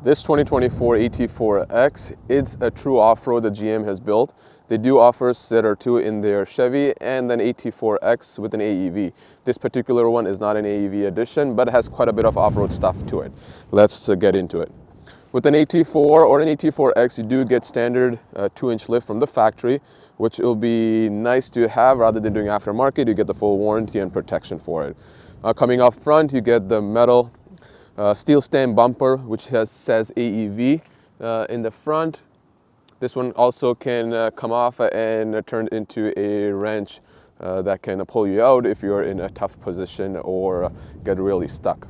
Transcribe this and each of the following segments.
This 2024 AT4x, it's a true off-road that GM has built. They do offer ZR2 in their Chevy and then AT4x with an AEV. This particular one is not an AEV edition, but it has quite a bit of off-road stuff to it. Let's get into it. With an AT4 or an AT4x, you do get standard 2-inch lift from the factory, which will be nice to have rather than doing aftermarket. You get the full warranty and protection for it. Coming up front, you get the metal steel stem bumper, which says AEV in the front. This one also can come off and turn into a wrench that can pull you out if you're in a tough position or get really stuck.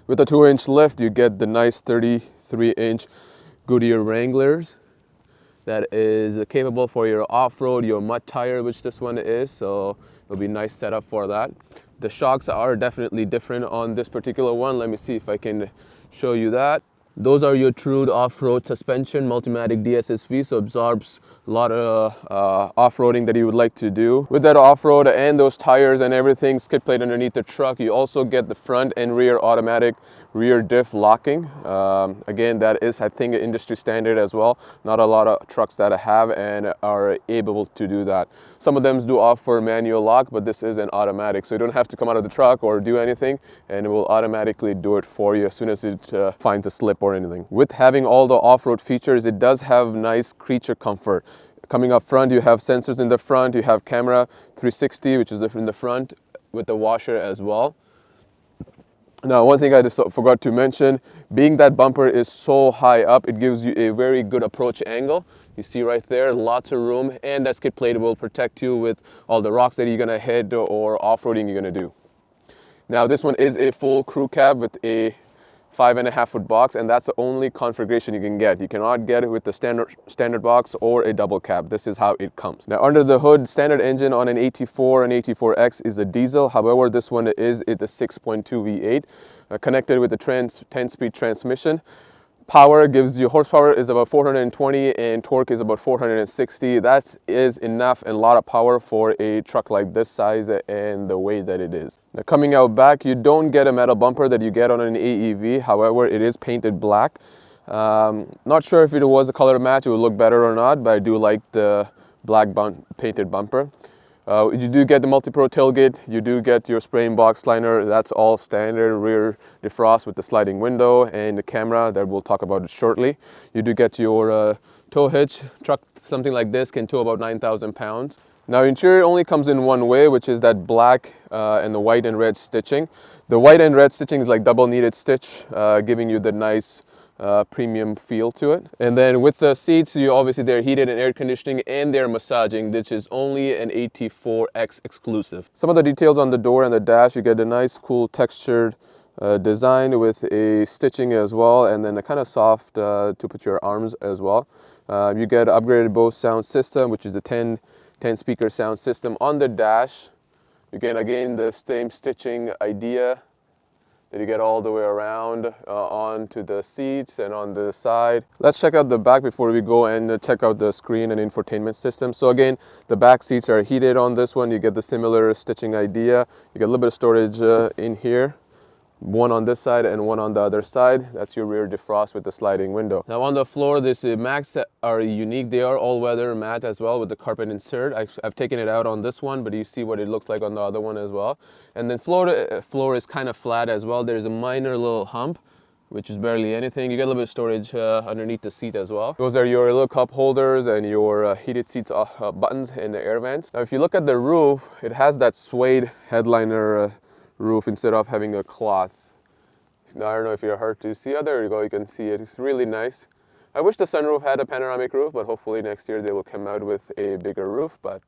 With the 2-inch lift, you get the nice 33-inch Goodyear Wranglers that is capable for your off-road, your mud tire, which this one is, so it'll be a nice setup for that. The shocks are definitely different on this particular one. Let me see if I can show you that. Those are your true off-road suspension, Multimatic DSSV, so absorbs a lot of off-roading that you would like to do. With that off-road and those tires and everything, skid plate underneath the truck, you also get the front and rear automatic rear diff locking. Again, that is, I think, industry standard as well. Not a lot of trucks that have and are able to do that. Some of them do offer manual lock, but this is an automatic, so you don't have to come out of the truck or do anything, and it will automatically do it for you as soon as it finds a slip or anything. With having all the off-road features, it does have nice creature comfort. Coming up front, you have sensors in the front, you have camera 360, which is in the front with the washer as well. Now, one thing I just forgot to mention, being that bumper is so high up, it gives you a very good approach angle. You see right there, lots of room, and that skid plate will protect you with all the rocks that you're gonna hit or off-roading you're gonna do. Now, this one is a full crew cab with a 5.5-foot box, and that's the only configuration you can get. You cannot get it with the standard box or a double cab. This is how it comes. Now, under the hood, standard engine on an AT4 and AT4X is a diesel. However, this one is a 6.2 V8 connected with the 10-speed transmission. Power gives you, horsepower is about 420 and torque is about 460. That is enough and a lot of power for a truck like this size and the way that it is. Now, coming out back, you don't get a metal bumper that you get on an AEV. However, it is painted black. Not sure if it was a color match, it would look better or not, but I do like the black painted bumper. You do get the multi-pro tailgate, you do get your spraying box liner, that's all standard, rear defrost with the sliding window and the camera that we'll talk about it shortly. You do get your tow hitch. Truck something like this can tow about 9,000 pounds. Now, interior only comes in one way, which is that black and the white and red stitching. The white and red stitching is like double kneaded stitch, giving you the nice premium feel to it. And then with the seats, they're heated and air conditioning and they're massaging, which is only an AT4X exclusive. Some of the details on the door and the dash, you get a nice cool textured design with a stitching as well, and then a kind of soft to put your arms as well. You get upgraded Bose sound system, which is a 10 speaker sound system on the dash. You get again the same stitching idea that you get all the way around onto the seats and on the side. Let's check out the back before we go and check out the screen and infotainment system. So again, the back seats are heated on this one. You get the similar stitching idea. You get a little bit of storage in here. One on this side and one on the other side. That's your rear defrost with the sliding window. Now on the floor, there's mats that are unique. They are all-weather mat as well with the carpet insert. I've taken it out on this one, but you see what it looks like on the other one as well. And then floor is kind of flat as well. There's a minor little hump, which is barely anything. You get a little bit of storage underneath the seat as well. Those are your little cup holders and your heated seats buttons and the air vents. Now if you look at the roof, it has that suede headliner roof instead of having a cloth. Now, I don't know if you're hard to see. Oh, there you go, you can see it. It's really nice. I wish the sunroof had a panoramic roof, but hopefully next year they will come out with a bigger roof, but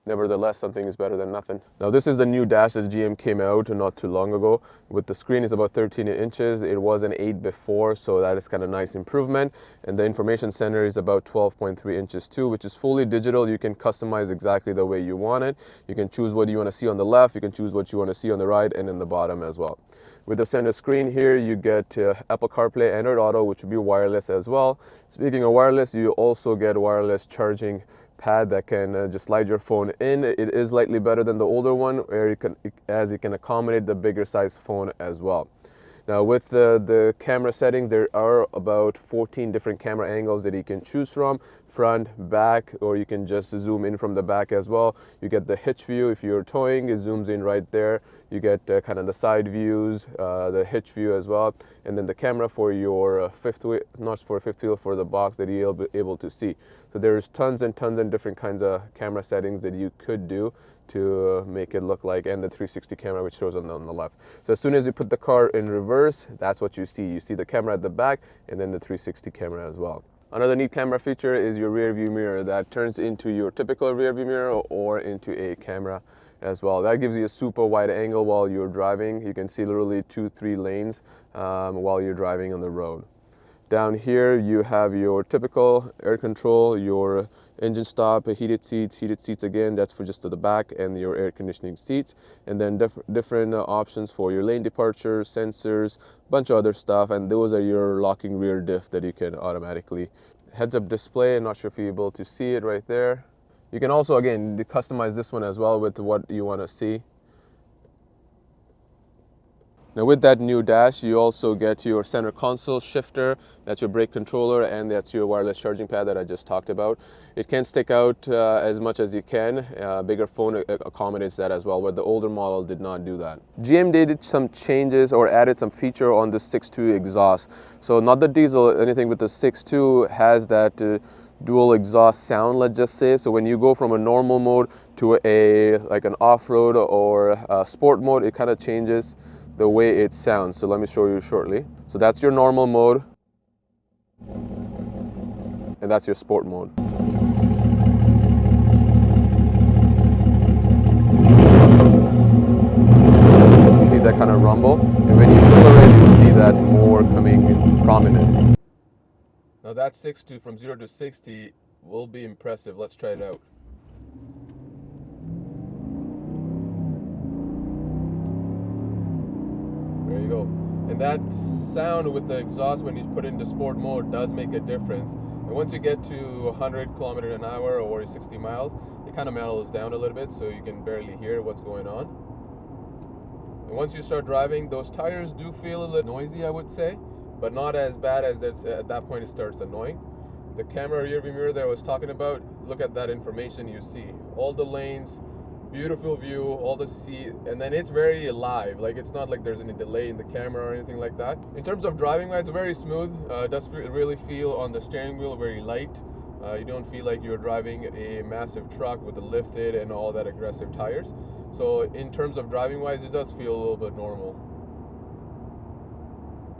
nevertheless, something is better than nothing. Now this is the new dash that GM came out not too long ago. With the screen is about 13 inches. It was an 8 before, so that is kind of nice improvement. And the information center is about 12.3 inches too, which is fully digital. You can customize exactly the way you want it. You can choose what you want to see on the left, you can choose what you want to see on the right and in the bottom as well. With the center screen here, you get Apple CarPlay, Android Auto, which will be wireless as well. Speaking of wireless, you also get wireless charging pad that can just slide your phone in. It is slightly better than the older one, where it can accommodate the bigger size phone as well. Now with the camera setting, there are about 14 different camera angles that you can choose from, front, back, or you can just zoom in from the back as well. You get the hitch view. If you're towing, it zooms in right there. You get kind of the side views, the hitch view as well, and then the camera for your fifth wheel, not for fifth wheel, for the box that you'll be able to see. So there's tons and tons and different kinds of camera settings that you could do to make it look like, and the 360 camera which shows on the left. So as soon as you put the car in reverse, that's what you see. You see the camera at the back and then the 360 camera as well. Another neat camera feature is your rear view mirror that turns into your typical rear view mirror or into a camera as well. That gives you a super wide angle while you're driving. You can see literally 2-3 lanes while you're driving on the road. Down here you have your typical air control, your engine stop, heated seats again, that's for just to the back, and your air conditioning seats, and then different options for your lane departure, sensors, bunch of other stuff, and those are your locking rear diff that you can automatically. Heads-up display, I'm not sure if you're able to see it right there. You can also, again, customize this one as well with what you want to see. Now with that new dash, you also get your center console shifter, that's your brake controller, and that's your wireless charging pad that I just talked about. It can stick out as much as you can. Bigger phone accommodates that as well, but the older model did not do that. GM did some changes or added some feature on the 6.2 exhaust. So not the diesel, anything with the 6.2 has that dual exhaust sound, let's just say. So when you go from a normal mode to like an off-road or a sport mode, it kind of changes the way it sounds. So let me show you shortly. So that's your normal mode, and that's your sport mode. You see that kind of rumble, and when you accelerate, you see that more coming prominent. Now that 6.2 from 0 to 60 will be impressive. Let's try it out. There you go. And that sound with the exhaust when you put it into sport mode does make a difference. And once you get to 100 kilometers an hour or 60 miles, it kind of mellows down a little bit, so you can barely hear what's going on. And once you start driving, those tires do feel a little noisy, I would say, but not as bad as at that point it starts annoying. The camera rear view mirror that I was talking about, look at that information you see. All the lanes, beautiful view, all the seat, and then it's very live. Like, it's not like there's any delay in the camera or anything like that. In terms of driving, it's very smooth. It does really feel on the steering wheel very light. You don't feel like you're driving a massive truck with the lifted and all that aggressive tires. So in terms of driving wise, it does feel a little bit normal.